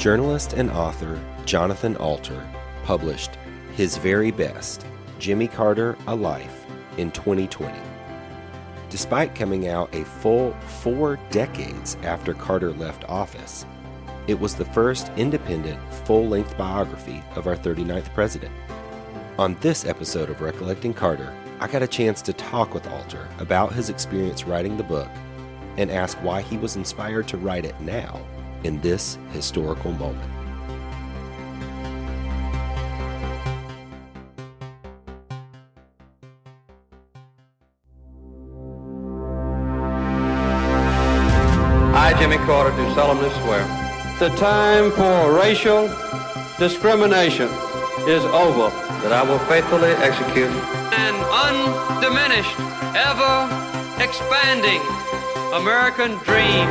Journalist and author Jonathan Alter published his very best, Jimmy Carter: A Life, in 2020. Despite coming out a full 4 decades after Carter left office, it was the first independent, full-length biography of our 39th president. On this episode of Recollecting Carter, I got a chance to talk with Alter about his experience writing the book and ask why he was inspired to write it now, in this historical moment. I, Jimmy Carter, do solemnly swear. The time for racial discrimination is over. That I will faithfully execute An undiminished, ever expanding American dream.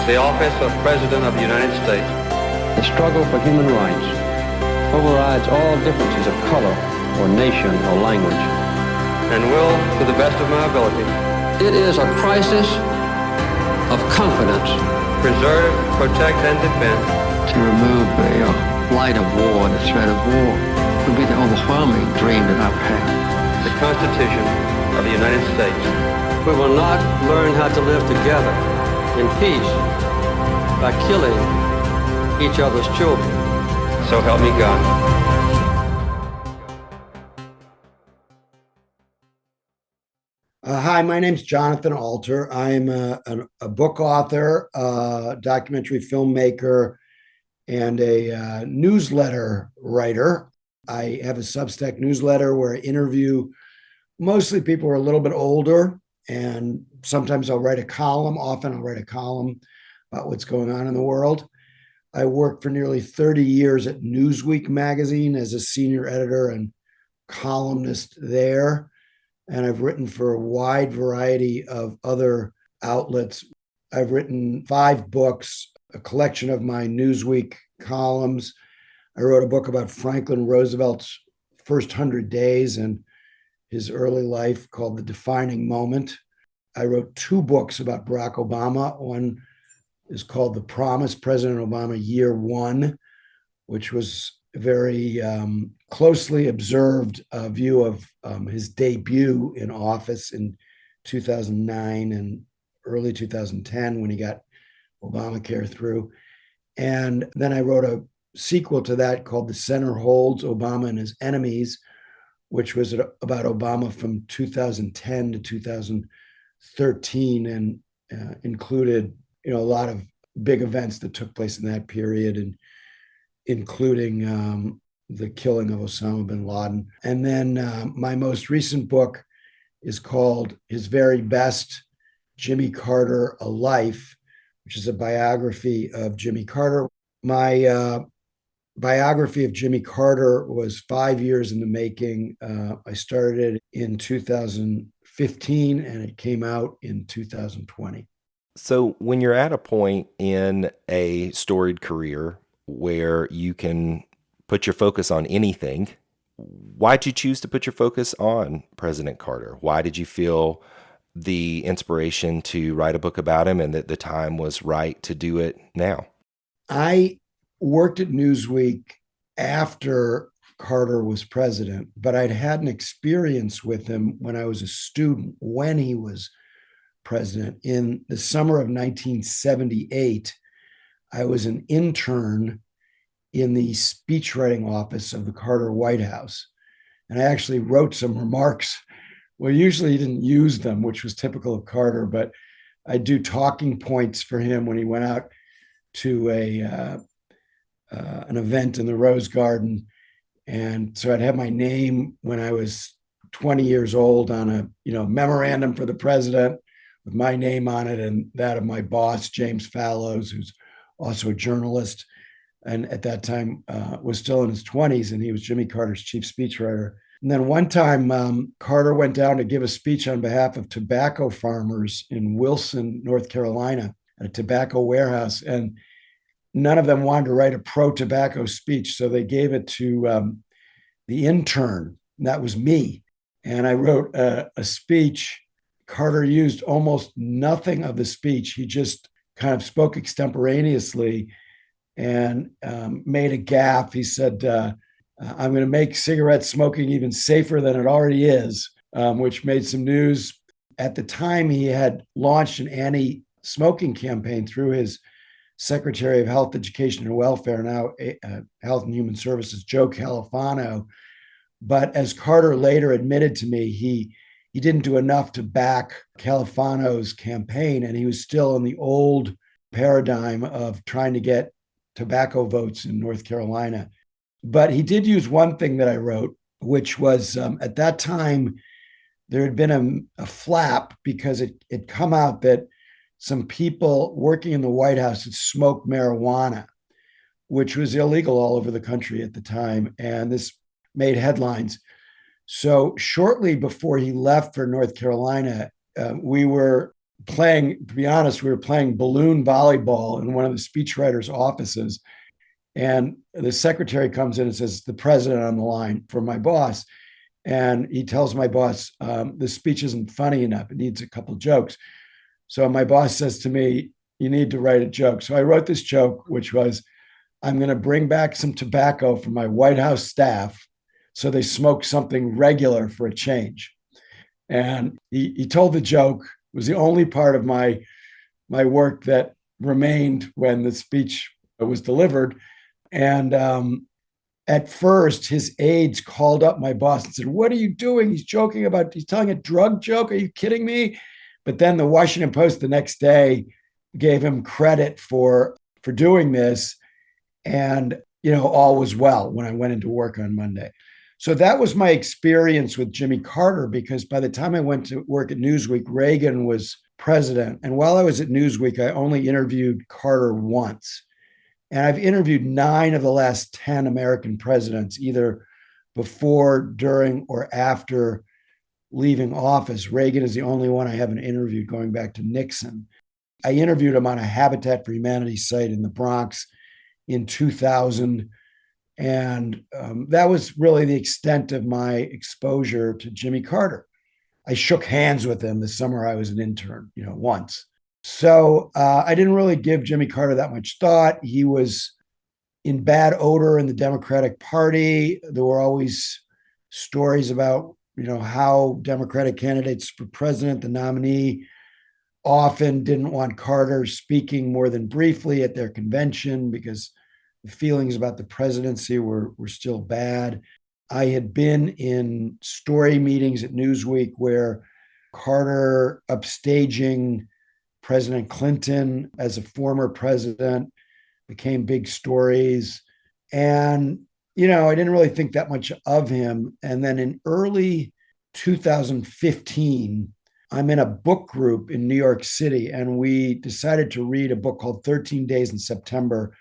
the office of President of the United States. The struggle for human rights overrides all differences of color or nation or language. And will, to the best of my ability, It is a crisis of confidence. preserve, protect, and defend To remove the blight of war, the threat of war, would be the overwhelming dream that I would have. the Constitution of the United States. We will not learn how to live together in peace by killing each other's children. So help me God. Hi, my name's Jonathan Alter. I'm a book author, documentary filmmaker, and a newsletter writer. I have a Substack newsletter where I interview mostly people who are a little bit older, and sometimes I'll write a column. Often I'll write a column about what's going on in the world. I worked for nearly 30 years at Newsweek magazine as a senior editor and columnist there. And I've written for a wide variety of other outlets. I've written 5 books, a collection of my Newsweek columns. I wrote a book about Franklin Roosevelt's first 100 days and his early life called The Defining Moment. I wrote 2 books about Barack Obama. One is called The Promise, President Obama, Year One, which was a very closely observed view of his debut in office in 2009 and early 2010 when he got Obamacare through. And then I wrote a sequel to that called The Center Holds, Obama and His Enemies, which was about Obama from 2010 to 2013 and included, a lot of big events that took place in that period, and including the killing of Osama bin Laden. And then my most recent book is called His Very Best, Jimmy Carter: A Life, which is a biography of Jimmy Carter. My biography of Jimmy Carter was 5 years in the making. I started it in 2015 and it came out in 2020. So when you're at a point in a storied career where you can put your focus on anything, why'd you choose to put your focus on President Carter? Why did you feel the inspiration to write a book about him and that the time was right to do it now? I worked at Newsweek after Carter was president, but I'd had an experience with him when I was a student when he was president. In the summer of 1978, I was an intern in the speechwriting office of the Carter White House. And I actually wrote some remarks. Well, usually he didn't use them, which was typical of Carter, but I do talking points for him when he went out to an event in the Rose Garden. And so I'd have my name when I was 20 years old on a memorandum for the president with my name on it and that of my boss, James Fallows, who's also a journalist, and at that time was still in his 20s, and he was Jimmy Carter's chief speechwriter. And then one time, Carter went down to give a speech on behalf of tobacco farmers in Wilson, North Carolina, at a tobacco warehouse, and none of them wanted to write a pro-tobacco speech, so they gave it to the intern, and that was me. And I wrote a speech. Carter used almost nothing of the speech. He just kind of spoke extemporaneously and made a gaffe. He said, I'm going to make cigarette smoking even safer than it already is, which made some news. At the time, he had launched an anti-smoking campaign through his Secretary of Health, Education, and Welfare, now Health and Human Services, Joe Califano. But as Carter later admitted to me, he didn't do enough to back Califano's campaign, and he was still in the old paradigm of trying to get tobacco votes in North Carolina. But he did use one thing that I wrote, which was at that time, there had been a flap because it had come out that some people working in the White House had smoked marijuana, which was illegal all over the country at the time. And this made headlines. So shortly before he left for North Carolina, we were playing, to be honest, we were playing balloon volleyball in one of the speechwriters' offices. And the secretary comes in and says, the president on the line for my boss. And he tells my boss, the speech isn't funny enough. It needs a couple jokes. So my boss says to me, you need to write a joke. So I wrote this joke, which was, I'm going to bring back some tobacco for my White House staff so they smoke something regular for a change. And he told the joke. It was the only part of my work that remained when the speech was delivered. And at first, his aides called up my boss and said, what are you doing? He's telling a drug joke. Are you kidding me? But then the Washington Post the next day gave him credit for doing this. And, all was well when I went into work on Monday. So that was my experience with Jimmy Carter, because by the time I went to work at Newsweek, Reagan was president. And while I was at Newsweek, I only interviewed Carter once. And I've interviewed 9 of the last 10 American presidents, either before, during, or after leaving office. Reagan is the only one I haven't interviewed, going back to Nixon. I interviewed him on a Habitat for Humanity site in the Bronx in 2000. And that was really the extent of my exposure to Jimmy Carter. I shook hands with him the summer I was an intern, once. So I didn't really give Jimmy Carter that much thought. He was in bad odor in the Democratic Party. There were always stories about, how Democratic candidates for president, the nominee, often didn't want Carter speaking more than briefly at their convention because the feelings about the presidency were still bad. I had been in story meetings at Newsweek where Carter upstaging President Clinton as a former president became big stories. And, I didn't really think that much of him. And then in early 2015, I'm in a book group in New York City, and we decided to read a book called 13 Days in September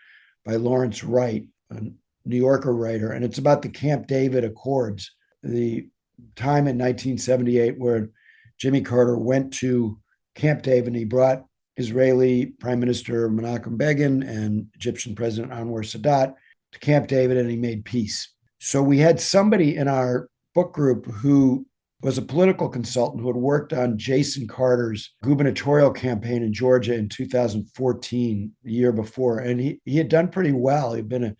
by Lawrence Wright, a New Yorker writer. And it's about the Camp David Accords, the time in 1978 where Jimmy Carter went to Camp David and he brought Israeli Prime Minister Menachem Begin and Egyptian President Anwar Sadat to Camp David, and he made peace. So we had somebody in our book group who was a political consultant who had worked on Jason Carter's gubernatorial campaign in Georgia in 2014, the year before. And he had done pretty well. He'd been a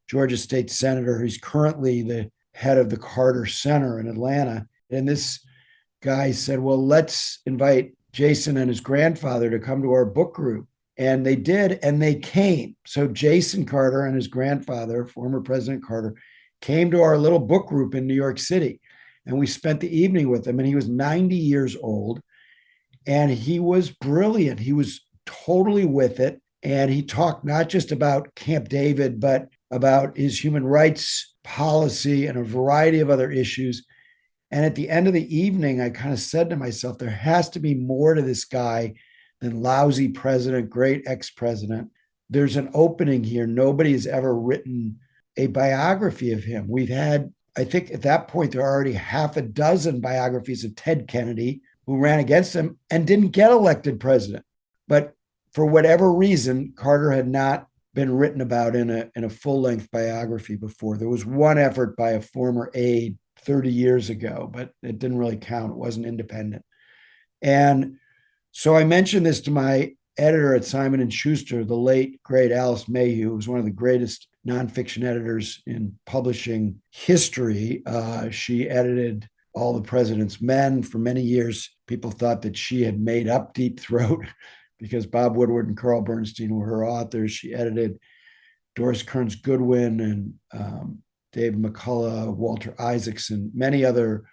Georgia state senator. He's currently the head of the Carter Center in Atlanta. And this guy said, well, let's invite Jason and his grandfather to come to our book group. And they did, and they came. So Jason Carter and his grandfather, former President Carter, came to our little book group in New York City. And we spent the evening with him, and he was 90 years old, and he was brilliant. He was totally with it. And he talked not just about Camp David, but about his human rights policy and a variety of other issues. And at the end of the evening, I kind of said to myself, there has to be more to this guy than lousy president, great ex-president. There's an opening here. Nobody has ever written a biography of him. We've had, I think at that point, there are already half a dozen biographies of Ted Kennedy, who ran against him and didn't get elected president. But for whatever reason, Carter had not been written about in a full-length biography before. There was one effort by a former aide 30 years ago, but it didn't really count. It wasn't independent. And so I mentioned this to my editor at Simon and Schuster, the late, great Alice Mayhew, who was one of the greatest nonfiction editors in publishing history. She edited All the President's Men. For many years, people thought that she had made up Deep Throat because Bob Woodward and Carl Bernstein were her authors. She edited Doris Kearns Goodwin and Dave McCullough, Walter Isaacson, many other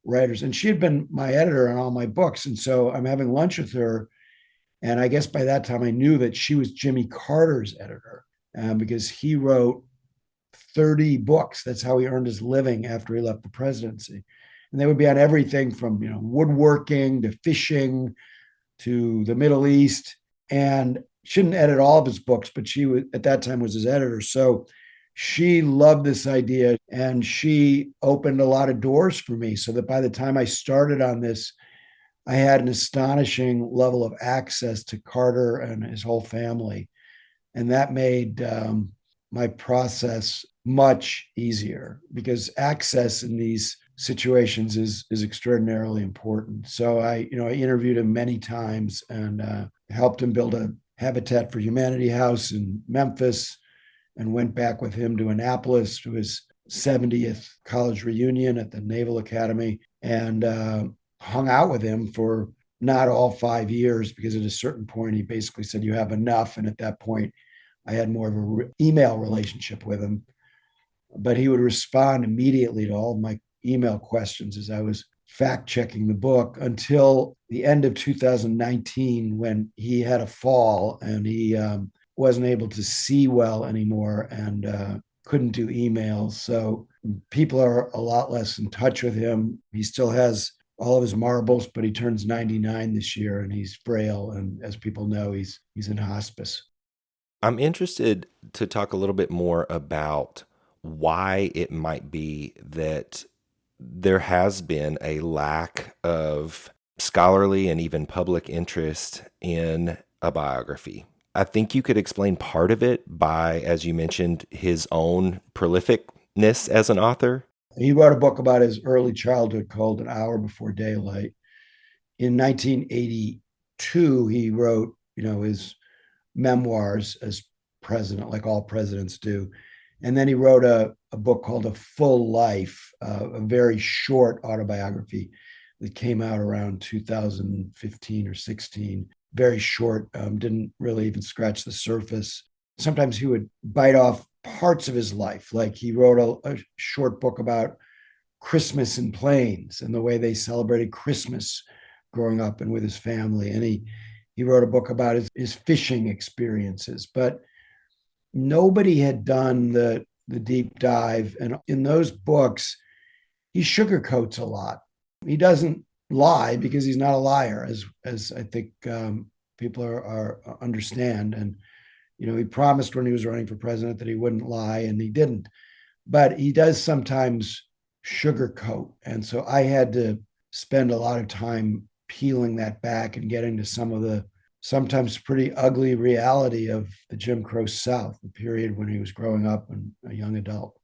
writers. And she had been my editor on all my books. And so I'm having lunch with her. And I guess by that time I knew that she was Jimmy Carter's editor because he wrote 30 books. That's how he earned his living after he left the presidency. And they would be on everything from, woodworking to fishing to the Middle East. And she didn't edit all of his books, but she was, at that time, was his editor. So she loved this idea and she opened a lot of doors for me so that by the time I started on this, I had an astonishing level of access to Carter and his whole family. And that made my process much easier because access in these situations is extraordinarily important. So I interviewed him many times and helped him build a Habitat for Humanity house in Memphis and went back with him to Annapolis to his 70th college reunion at the Naval Academy and hung out with him for not all 5 years because at a certain point he basically said, you have enough. And at that point, I had more of an email relationship with him. But he would respond immediately to all of my email questions as I was fact-checking the book until the end of 2019 when he had a fall and he wasn't able to see well anymore and couldn't do emails. So people are a lot less in touch with him. He still has all of his marbles, but he turns 99 this year and he's frail. And as people know, he's in hospice. I'm interested to talk a little bit more about why it might be that there has been a lack of scholarly and even public interest in a biography. I think you could explain part of it by, as you mentioned, his own prolificness as an author. He wrote a book about his early childhood called An Hour Before Daylight. In 1982, he wrote, his memoirs as president, like all presidents do. And then he wrote a book called A Full Life, a very short autobiography that came out around 2015 or 16. Very short, didn't really even scratch the surface. Sometimes he would bite off parts of his life. Like he wrote a short book about Christmas in Plains and the way they celebrated Christmas growing up and with his family. And he wrote a book about his fishing experiences. But nobody had done the deep dive. And in those books, he sugarcoats a lot. He doesn't lie because he's not a liar, as I think people are understand. And, he promised when he was running for president that he wouldn't lie, and he didn't. But he does sometimes sugarcoat. And so I had to spend a lot of time peeling that back and getting to some of the sometimes pretty ugly reality of the Jim Crow South, the period when he was growing up and a young adult.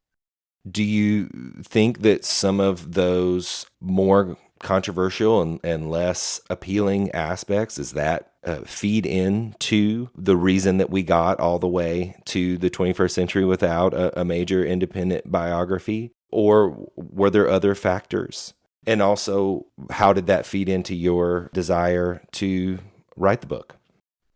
Do you think that some of those more controversial and less appealing aspects, is that feed into the reason that we got all the way to the 21st century without a major independent biography? Or were there other factors? And also, how did that feed into your desire to write the book?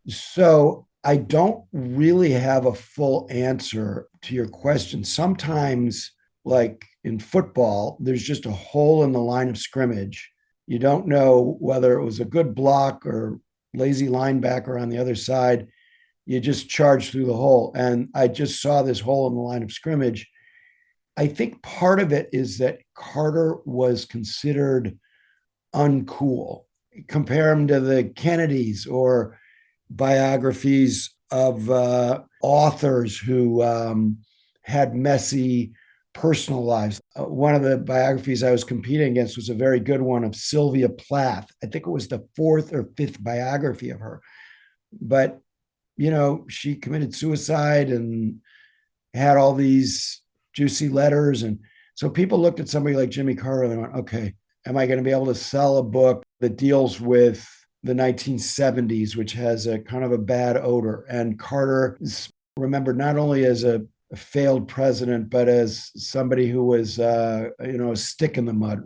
So I don't really have a full answer to your question. Sometimes, like in football, there's just a hole in the line of scrimmage. You don't know whether it was a good block or lazy linebacker on the other side. You just charge through the hole. And I just saw this hole in the line of scrimmage. I think part of it is that Carter was considered uncool. Compare him to the Kennedys or biographies of authors who had messy personal lives. One of the biographies I was competing against was a very good one of Sylvia Plath. I think it was the 4th or 5th biography of her. But, she committed suicide and had all these juicy letters. And so people looked at somebody like Jimmy Carter and they went, okay, am I going to be able to sell a book that deals with the 1970s, which has a kind of a bad odor. And Carter is remembered not only as a failed president, but as somebody who was, a stick in the mud,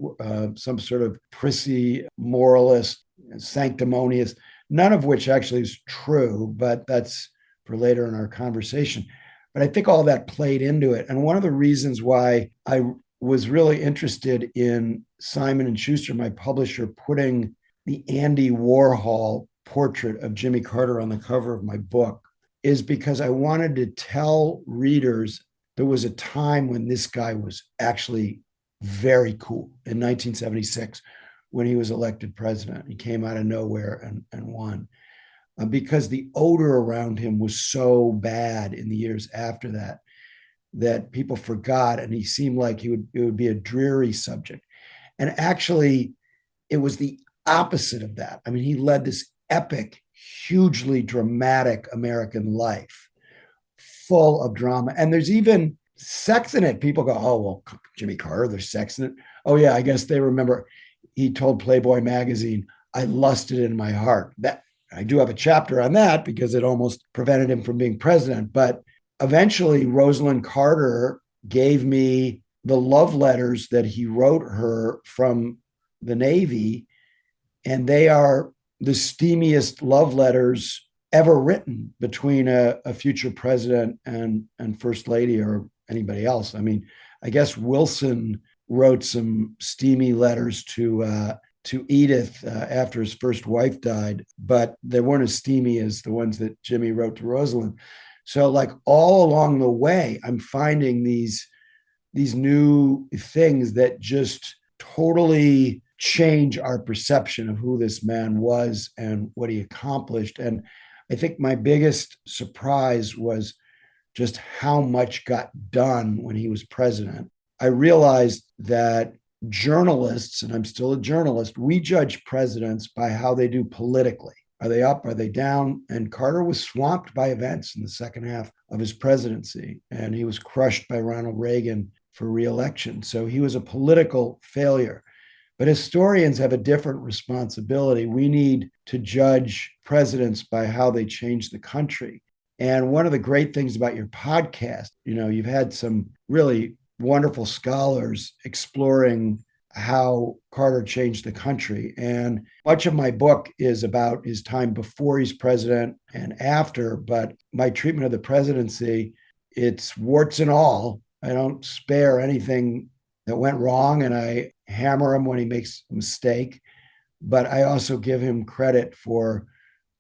some sort of prissy moralist, sanctimonious, none of which actually is true, but that's for later in our conversation. But I think all that played into it. And one of the reasons why I was really interested in Simon and Schuster, my publisher, putting the Andy Warhol portrait of Jimmy Carter on the cover of my book is because I wanted to tell readers there was a time when this guy was actually very cool in 1976 when he was elected president. He came out of nowhere and won. Because the odor around him was so bad in the years after that people forgot, and he seemed like it would be a dreary subject. And actually, it was the opposite of that. I mean, he led this epic, hugely dramatic American life, full of drama. And there's even sex in it. People go, oh, well, Jimmy Carter, there's sex in it. Oh, yeah, I guess they remember he told Playboy magazine, I lusted in my heart. That I do have a chapter on that because it almost prevented him from being president. But eventually, Rosalind Carter gave me the love letters that he wrote her from the Navy, and they are the steamiest love letters ever written between a future president and first lady or anybody else. I mean, I guess Wilson wrote some steamy letters to Edith after his first wife died, but they weren't as steamy as the ones that Jimmy wrote to Rosalind. So, like, all along the way, I'm finding these new things that just totally change our perception of who this man was and what he accomplished. And I think my biggest surprise was just how much got done when he was president. I realized that journalists, and I'm still a journalist, we judge presidents by how they do politically. Are they up? Are they down? And Carter was swamped by events in the second half of his presidency, and he was crushed by Ronald Reagan for re-election. So he was a political failure. But historians have a different responsibility. We need to judge presidents by how they change the country. And one of the great things about your podcast, you've had some really wonderful scholars exploring how Carter changed the country. And much of my book is about his time before he's president and after, but my treatment of the presidency, it's warts and all. I don't spare anything that went wrong, and I hammer him when he makes a mistake, but I also give him credit for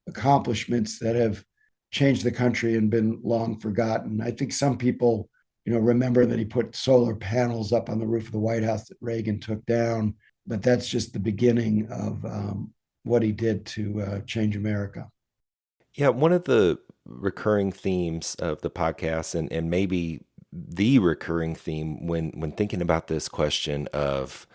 accomplishments that have changed the country and been long forgotten. I think some people remember that he put solar panels up on the roof of the White House that Reagan took down, but that's just the beginning of what he did to change America. Yeah, one of the recurring themes of the podcast, and maybe the recurring theme when thinking about this question of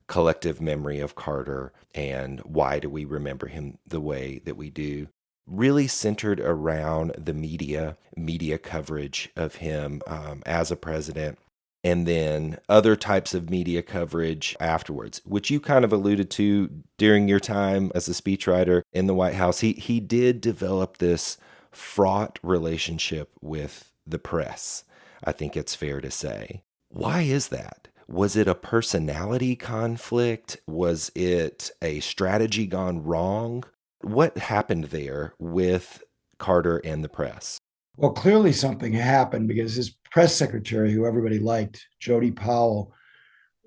collective memory of Carter and why do we remember him the way that we do, really centered around the media coverage of him as a president, and then other types of media coverage afterwards, which you kind of alluded to during your time as a speechwriter in the White House. He did develop this fraught relationship with the press, I think it's fair to say. Why is that? Was it a personality conflict? Was it a strategy gone wrong? What happened there with Carter and the press? Well, clearly something happened because his press secretary, who everybody liked, Jody Powell,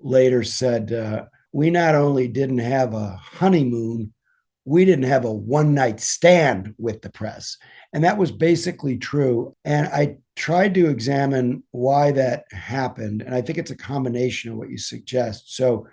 later said, we not only didn't have a honeymoon, we didn't have a one-night stand with the press. And that was basically true. And I tried to examine why that happened. And I think it's a combination of what you suggest. So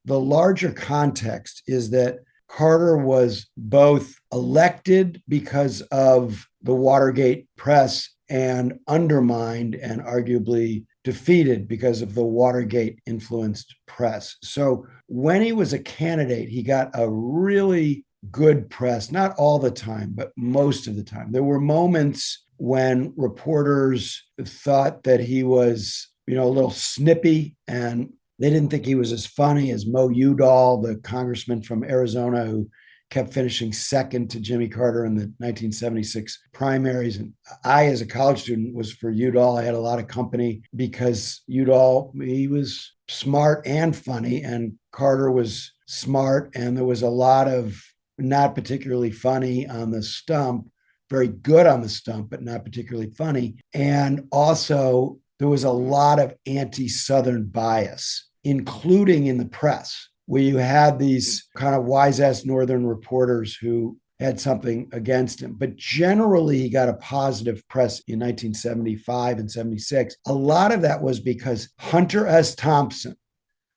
the larger context is that Carter was both elected because of the Watergate press and undermined and arguably defeated because of the Watergate influenced press. So when he was a candidate, he got a really good press, not all the time, but most of the time. There were moments when reporters thought that he was, a little snippy, and they didn't think he was as funny as Mo Udall, the congressman from Arizona who kept finishing second to Jimmy Carter in the 1976 primaries. And I, as a college student, was for Udall. I had a lot of company because Udall, he was smart and funny, and Carter was smart. And there was a lot of not particularly funny on the stump, very good on the stump, but not particularly funny. And also, there was a lot of anti-Southern bias, including in the press, where you had these kind of wise-ass Northern reporters who had something against him. But generally, he got a positive press in 1975 and 76. A lot of that was because Hunter S. Thompson,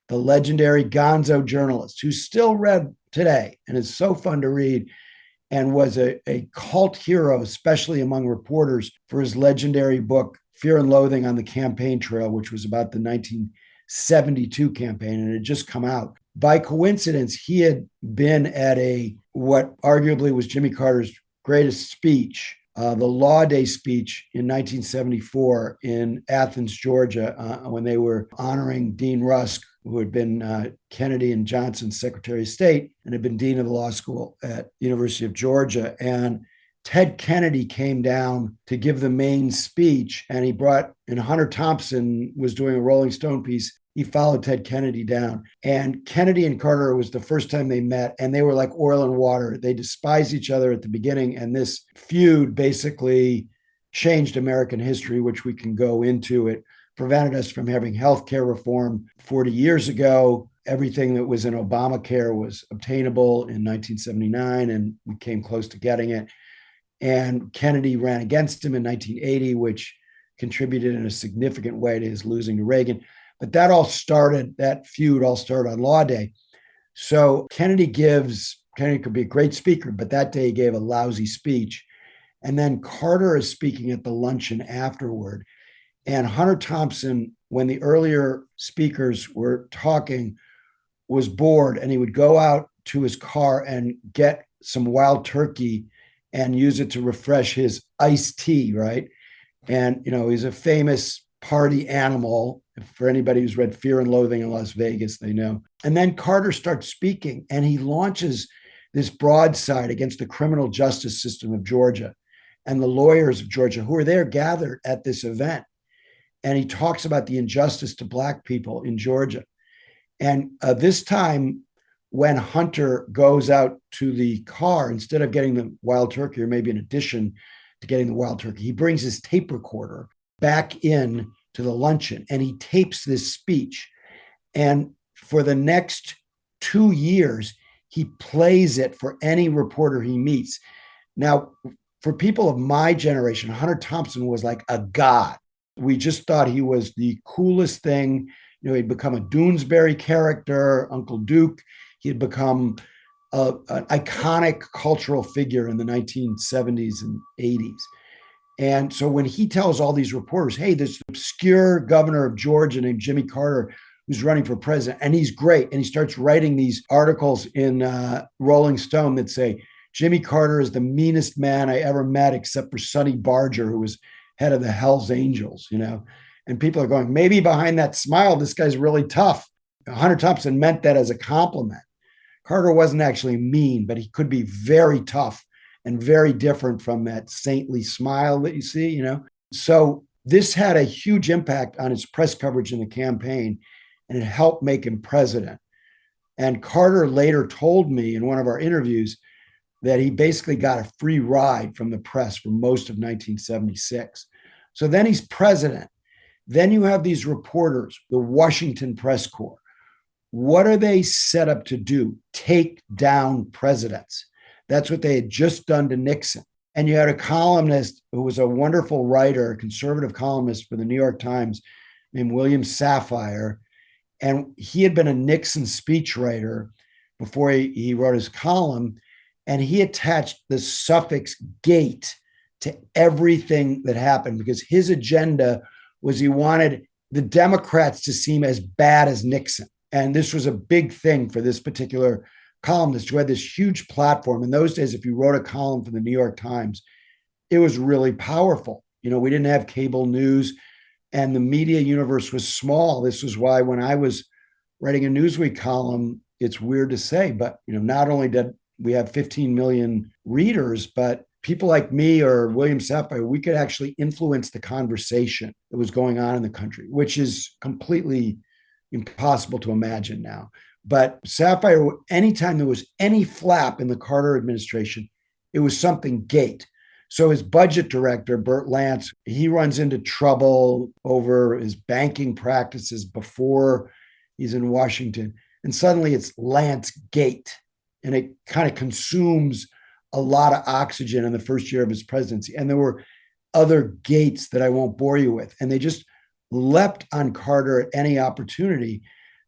the legendary gonzo journalist, who's still read today and is so fun to read, and was a cult hero, especially among reporters, for his legendary book, Fear and Loathing on the Campaign Trail, which was about the 1972 campaign, and it had just come out. By coincidence, he had been at what arguably was Jimmy Carter's greatest speech, the Law Day speech in 1974 in Athens, Georgia, when they were honoring Dean Rusk, who had been Kennedy and Johnson's Secretary of State and had been Dean of the Law School at the University of Georgia. And Ted Kennedy came down to give the main speech, and and Hunter Thompson was doing a Rolling Stone piece. He followed Ted Kennedy down. And Kennedy and Carter was the first time they met, and they were like oil and water. They despised each other at the beginning, and this feud basically changed American history, which we can go into. It prevented us from having healthcare reform 40 years ago. Everything that was in Obamacare was obtainable in 1979, and we came close to getting it. And Kennedy ran against him in 1980, which contributed in a significant way to his losing to Reagan. But that feud all started on Law Day. So Kennedy could be a great speaker, but that day he gave a lousy speech. And then Carter is speaking at the luncheon afterward. And Hunter Thompson, when the earlier speakers were talking, was bored, and he would go out to his car and get some wild turkey and use it to refresh his iced tea, right? And, he's a famous party animal. For anybody who's read Fear and Loathing in Las Vegas, they know. And then Carter starts speaking, and he launches this broadside against the criminal justice system of Georgia and the lawyers of Georgia who are there gathered at this event. And he talks about the injustice to Black people in Georgia. And this time, when Hunter goes out to the car, instead of getting the wild turkey, or maybe in addition to getting the wild turkey, he brings his tape recorder back in to the luncheon, and he tapes this speech. And for the next 2 years, he plays it for any reporter he meets. Now, for people of my generation, Hunter Thompson was like a god. We just thought he was the coolest thing. He'd become a Doonesbury character, Uncle Duke. He had become an iconic cultural figure in the 1970s and 80s. And so when he tells all these reporters, hey, this obscure governor of Georgia named Jimmy Carter who's running for president, and he's great. And he starts writing these articles in Rolling Stone that say, Jimmy Carter is the meanest man I ever met, except for Sonny Barger, who was head of the Hells Angels, And people are going, maybe behind that smile, this guy's really tough. Hunter Thompson meant that as a compliment. Carter wasn't actually mean, but he could be very tough and very different from that saintly smile that you see, So this had a huge impact on his press coverage in the campaign, and it helped make him president. And Carter later told me in one of our interviews that he basically got a free ride from the press for most of 1976. So then he's president. Then you have these reporters, the Washington Press Corps. What are they set up to do? Take down presidents. That's what they had just done to Nixon. And you had a columnist who was a wonderful writer, a conservative columnist for the New York Times named William Safire. And he had been a Nixon speechwriter before he wrote his column. And he attached the suffix "gate" to everything that happened because his agenda was he wanted the Democrats to seem as bad as Nixon. And this was a big thing for this particular columnist who had this huge platform. In those days, if you wrote a column for the New York Times, it was really powerful. We didn't have cable news, and the media universe was small. This was why when I was writing a Newsweek column, it's weird to say, but not only did we have 15 million readers, but people like me or William Safire, we could actually influence the conversation that was going on in the country, which is completely impossible to imagine now. But Safire, anytime there was any flap in the Carter administration, it was something gate. So his budget director, Bert Lance, he runs into trouble over his banking practices before he's in Washington. And suddenly it's Lance Gate. And it kind of consumes a lot of oxygen in the first year of his presidency. And there were other gates that I won't bore you with. And they just leapt on Carter at any opportunity.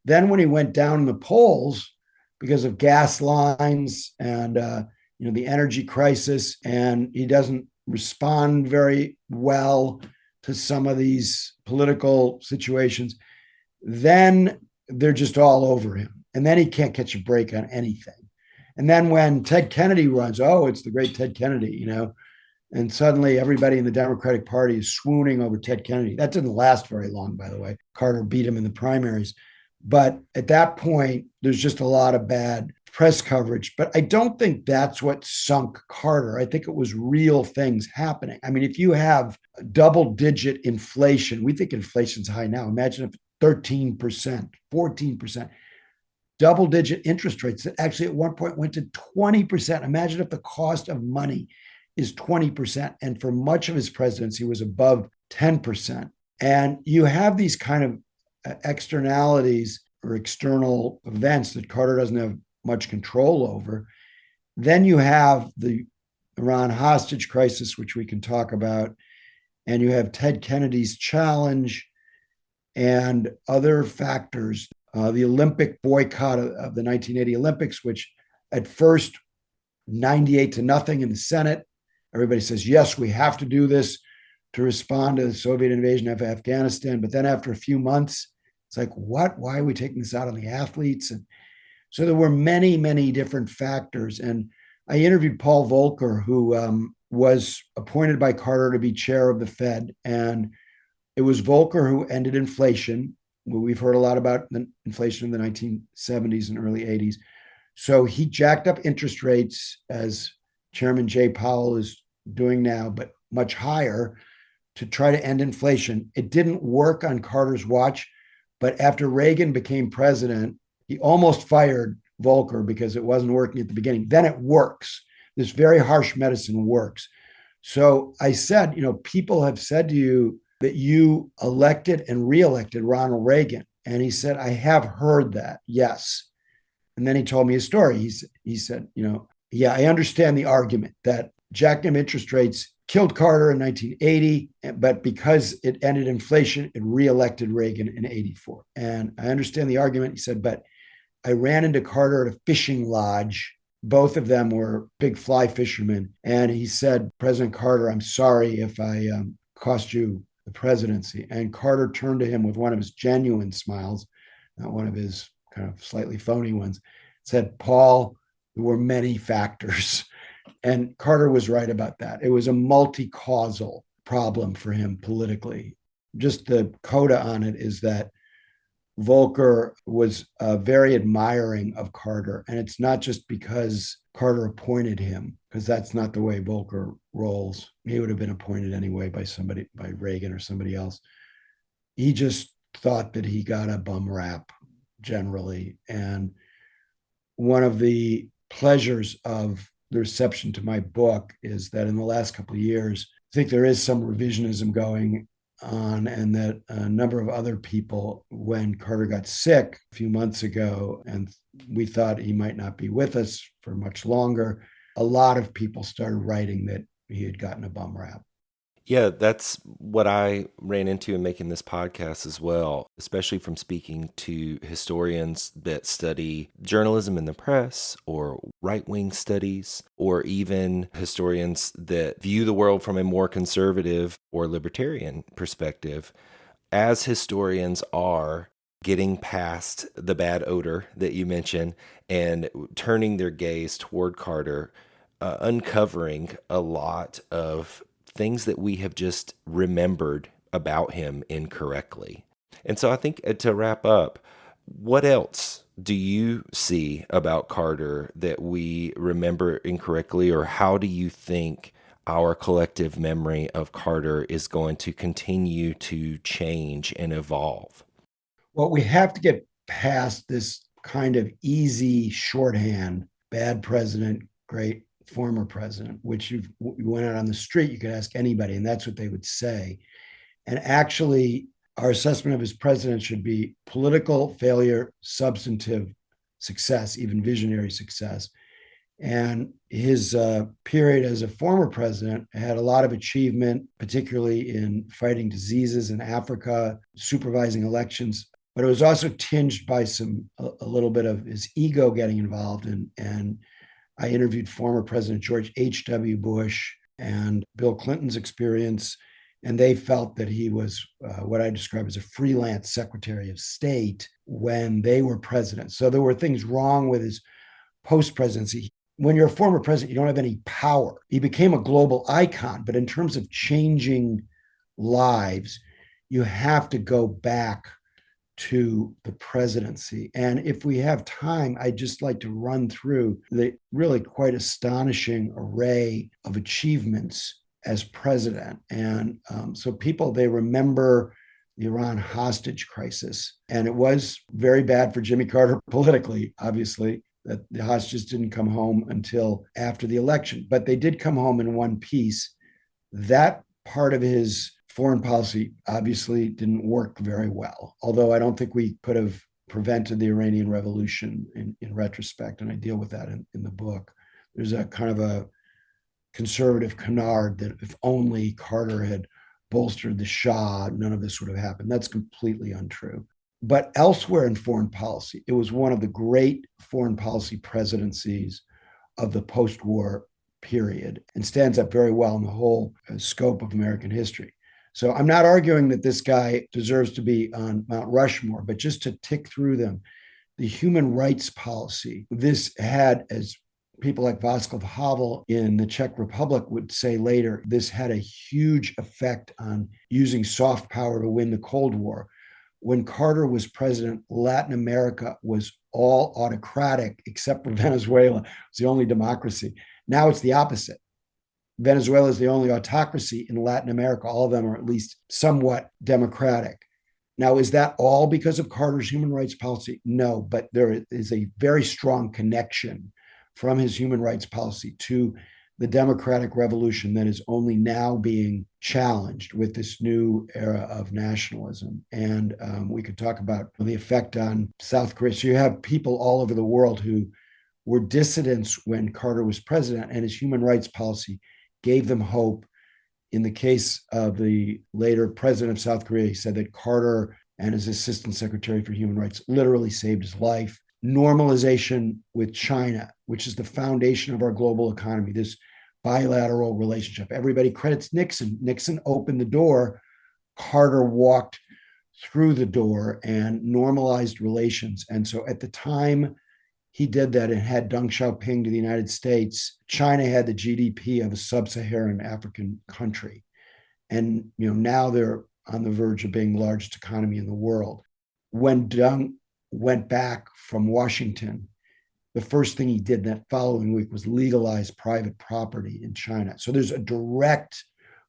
Then when he went down in the polls because of gas lines and the energy crisis, and he doesn't respond very well to some of these political situations, then they're just all over him. And then he can't catch a break on anything. And then when Ted Kennedy runs, oh, it's the great Ted Kennedy, and suddenly everybody in the Democratic Party is swooning over Ted Kennedy. That didn't last very long, by the way. Carter beat him in the primaries. But at that point, there's just a lot of bad press coverage. But I don't think that's what sunk Carter. I think it was real things happening. I mean, if you have double-digit inflation, we think inflation's high now. Imagine if 13%, 14%. Double-digit interest rates that actually at one point went to 20%. Imagine if the cost of money is 20%. And for much of his presidency was above 10%. And you have these kind of externalities or external events that Carter doesn't have much control over. Then you have the Iran hostage crisis, which we can talk about. And you have Ted Kennedy's challenge and other factors. The Olympic boycott of the 1980 Olympics, which at first 98-0 in the Senate. Everybody says, yes, we have to do this to respond to the Soviet invasion of Afghanistan. But then after a few months, it's like, what? Why are we taking this out on the athletes? And so there were many, many different factors. And I interviewed Paul Volcker, who was appointed by Carter to be chair of the Fed. And it was Volcker who ended inflation. We've heard a lot about the inflation in the 1970s and early 80s. So he jacked up interest rates, as Chairman Jay Powell is doing now, but much higher, to try to end inflation. It didn't work on Carter's watch, but after Reagan became president, he almost fired Volcker because it wasn't working at the beginning. Then it works. This very harsh medicine works. So I said, people have said to you that you elected and reelected Ronald Reagan. And he said, I have heard that, yes. And then he told me a story. He said, yeah, I understand the argument that jacking interest rates killed Carter in 1980, but because it ended inflation, it reelected Reagan in 84. And I understand the argument. He said, but I ran into Carter at a fishing lodge. Both of them were big fly fishermen. And he said, President Carter, I'm sorry if I cost you the presidency. And Carter turned to him with one of his genuine smiles, not one of his kind of slightly phony ones, said, Paul, there were many factors. And Carter was right about that. It was a multi-causal problem for him politically. Just the coda on it is that Volcker was very admiring of Carter. And it's not just because Carter appointed him, because that's not the way Volcker rolls. He would have been appointed anyway by Reagan or somebody else. He just thought that he got a bum rap generally. And one of the pleasures of the reception to my book is that in the last couple of years, I think there is some revisionism going on, and that a number of other people, when Carter got sick a few months ago, and we thought he might not be with us for much longer, a lot of people started writing that he had gotten a bum rap. Yeah, that's what I ran into in making this podcast as well, especially from speaking to historians that study journalism in the press or right-wing studies, or even historians that view the world from a more conservative or libertarian perspective. As historians are getting past the bad odor that you mentioned and turning their gaze toward Carter, uncovering a lot of things that we have just remembered about him incorrectly. And so I think to wrap up, What else do you see about Carter that we remember incorrectly, or how do you think our collective memory of Carter is going to continue to change and evolve? Well, we have to get past this kind of easy shorthand, bad president, great former president, which you went out on the street, you could ask anybody, and that's what they would say. And actually, our assessment of his president should be political failure, substantive success, even visionary success. And his period as a former president had a lot of achievement, particularly in fighting diseases in Africa, supervising elections. But it was also tinged by a little bit of his ego getting involved. And I interviewed former President George H.W. Bush and Bill Clinton's experience, and they felt that he was what I describe as a freelance Secretary of State when they were president. So there were things wrong with his post-presidency. When you're a former president, you don't have any power. He became a global icon, but in terms of changing lives, you have to go back to the presidency. And if we have time, I'd just like to run through the really quite astonishing array of achievements as president. And so people, they remember the Iran hostage crisis. And it was very bad for Jimmy Carter politically, obviously, that the hostages didn't come home until after the election, but they did come home in one piece. That part of his foreign policy obviously didn't work very well, although I don't think we could have prevented the Iranian Revolution in retrospect, and I deal with that in the book. There's a kind of a conservative canard that if only Carter had bolstered the Shah, none of this would have happened. That's completely untrue. But elsewhere in foreign policy, it was one of the great foreign policy presidencies of the post-war period and stands up very well in the whole scope of American history. So I'm not arguing that this guy deserves to be on Mount Rushmore, but just to tick through them, the human rights policy, this had, as people like Václav Havel in the Czech Republic would say later, this had a huge effect on using soft power to win the Cold War. When Carter was president, Latin America was all autocratic except for Venezuela. It was the only democracy. Now it's the opposite. Venezuela is the only autocracy in Latin America. All of them are at least somewhat democratic. Now, is that all because of Carter's human rights policy? No, but there is a very strong connection from his human rights policy to the democratic revolution that is only now being challenged with this new era of nationalism. And we could talk about the effect on South Korea. So you have people all over the world who were dissidents when Carter was president, and his human rights policy gave them hope. In the case of the later president of South Korea, he said that Carter and his assistant secretary for human rights literally saved his life. Normalization with China, which is the foundation of our global economy, this bilateral relationship. Everybody credits Nixon. Nixon opened the door. Carter walked through the door and normalized relations. And so at the time he did that and had Deng Xiaoping to the United States, China had the GDP of a sub-Saharan African country. And now they're on the verge of being the largest economy in the world. When Deng went back from Washington, the first thing he did that following week was legalize private property in China. So there's a direct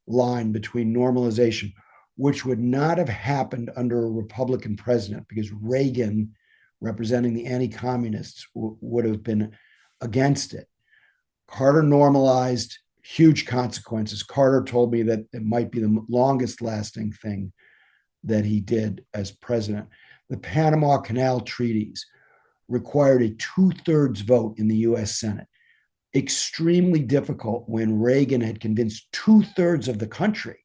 line between normalization, which would not have happened under a Republican president because Reagan, representing the anti-communists, would have been against it. Carter normalized, huge consequences. Carter told me that it might be the longest lasting thing that he did as president. The Panama Canal treaties required a 2/3 vote in the US Senate. Extremely difficult when Reagan had convinced 2/3 of the country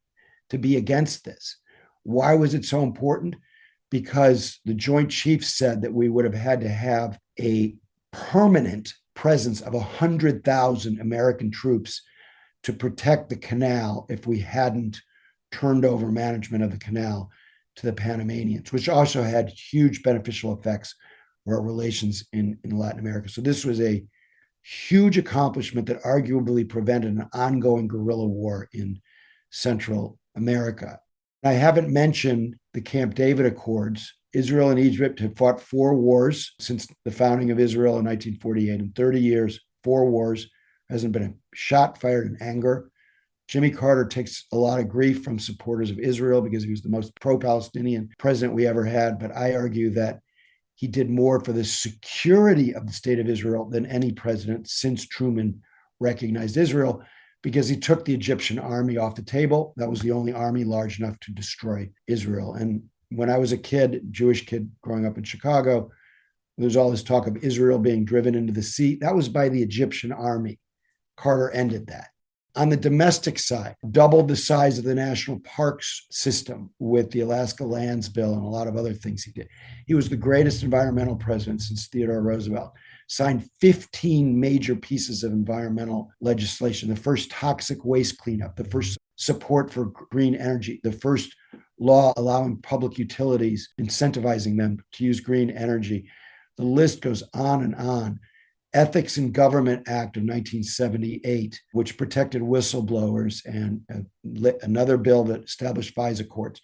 to be against this. Why was it so important? Because the Joint Chiefs said that we would have had to have a permanent presence of 100,000 American troops to protect the canal if we hadn't turned over management of the canal to the Panamanians, which also had huge beneficial effects for our relations in Latin America. So this was a huge accomplishment that arguably prevented an ongoing guerrilla war in Central America. I haven't mentioned the Camp David Accords. Israel and Egypt have fought 4 wars since the founding of Israel in 1948. In 30 years, 4 wars. Hasn't been a shot fired in anger. Jimmy Carter takes a lot of grief from supporters of Israel because he was the most pro-Palestinian president we ever had. But I argue that he did more for the security of the state of Israel than any president since Truman recognized Israel, because he took the Egyptian army off the table. That was the only army large enough to destroy Israel. And when I was a kid, Jewish kid growing up in Chicago, there was all this talk of Israel being driven into the sea. That was by the Egyptian army. Carter ended that. On the domestic side, doubled the size of the national parks system with the Alaska Lands Bill and a lot of other things he did. He was the greatest environmental president since Theodore Roosevelt. Signed 15 major pieces of environmental legislation, the first toxic waste cleanup, the first support for green energy, the first law allowing public utilities, incentivizing them to use green energy. The list goes on and on. Ethics in Government Act of 1978, which protected whistleblowers, and another bill that established FISA courts.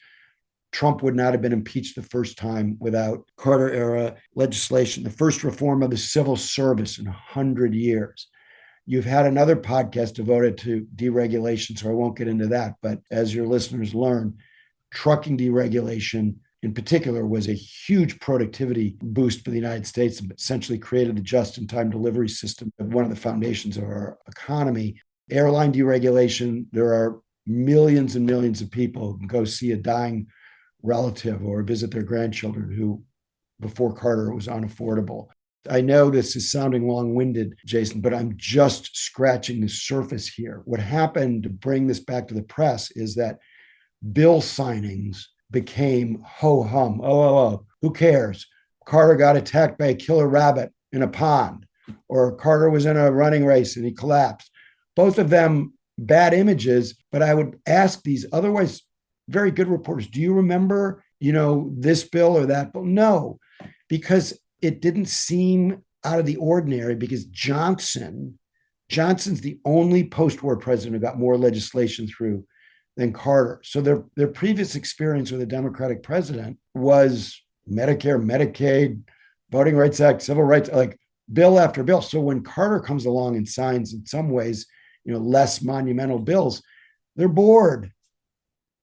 Trump would not have been impeached the first time without Carter-era legislation, the first reform of the civil service in 100 years. You've had another podcast devoted to deregulation, so I won't get into that. But as your listeners learn, trucking deregulation in particular was a huge productivity boost for the United States and essentially created the just-in-time delivery system, one of the foundations of our economy. Airline deregulation, there are millions and millions of people who can go see a dying relative or visit their grandchildren who, before Carter, it was unaffordable. I know this is sounding long-winded, Jason, but I'm just scratching the surface here. What happened, to bring this back to the press, is that bill signings became ho-hum. Oh, who cares? Carter got attacked by a killer rabbit in a pond, or Carter was in a running race and he collapsed. Both of them bad images, but I would ask these otherwise very good reporters, do you remember, this bill or that bill? No, because it didn't seem out of the ordinary, because Johnson's the only post-war president who got more legislation through than Carter. So their previous experience with a Democratic president was Medicare, Medicaid, Voting Rights Act, Civil Rights, like bill after bill. So when Carter comes along and signs, in some ways, less monumental bills, they're bored.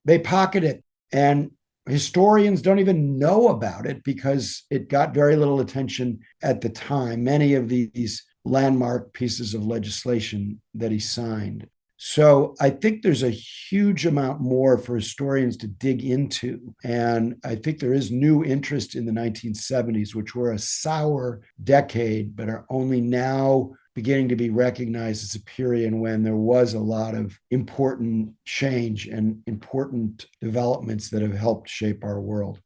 They pocket it. And historians don't even know about it because it got very little attention at the time, many of these landmark pieces of legislation that he signed. So I think there's a huge amount more for historians to dig into. And I think there is new interest in the 1970s, which were a sour decade, but are only now beginning to be recognized as a period when there was a lot of important change and important developments that have helped shape our world.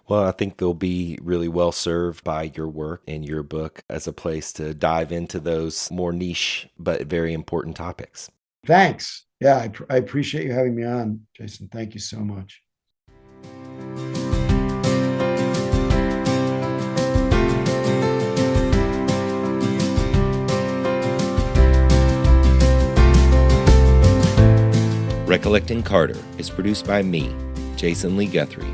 Well, I think they'll be really well served by your work and your book as a place to dive into those more niche but very important topics. Thanks. Yeah, I appreciate you having me on, Jason. Thank you so much. Recollecting Carter is produced by me, Jason Lee Guthrie,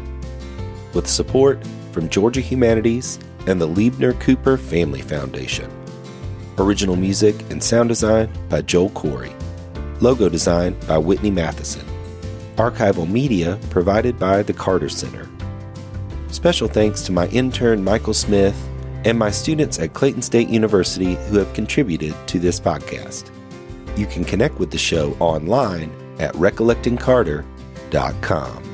with support from Georgia Humanities and the Liebner Cooper Family Foundation. Original music and sound design by Joel Corey. Logo design by Whitney Matheson. Archival media provided by the Carter Center. Special thanks to my intern Michael Smith and my students at Clayton State University who have contributed to this podcast. You can connect with the show online at recollectingcarter.com.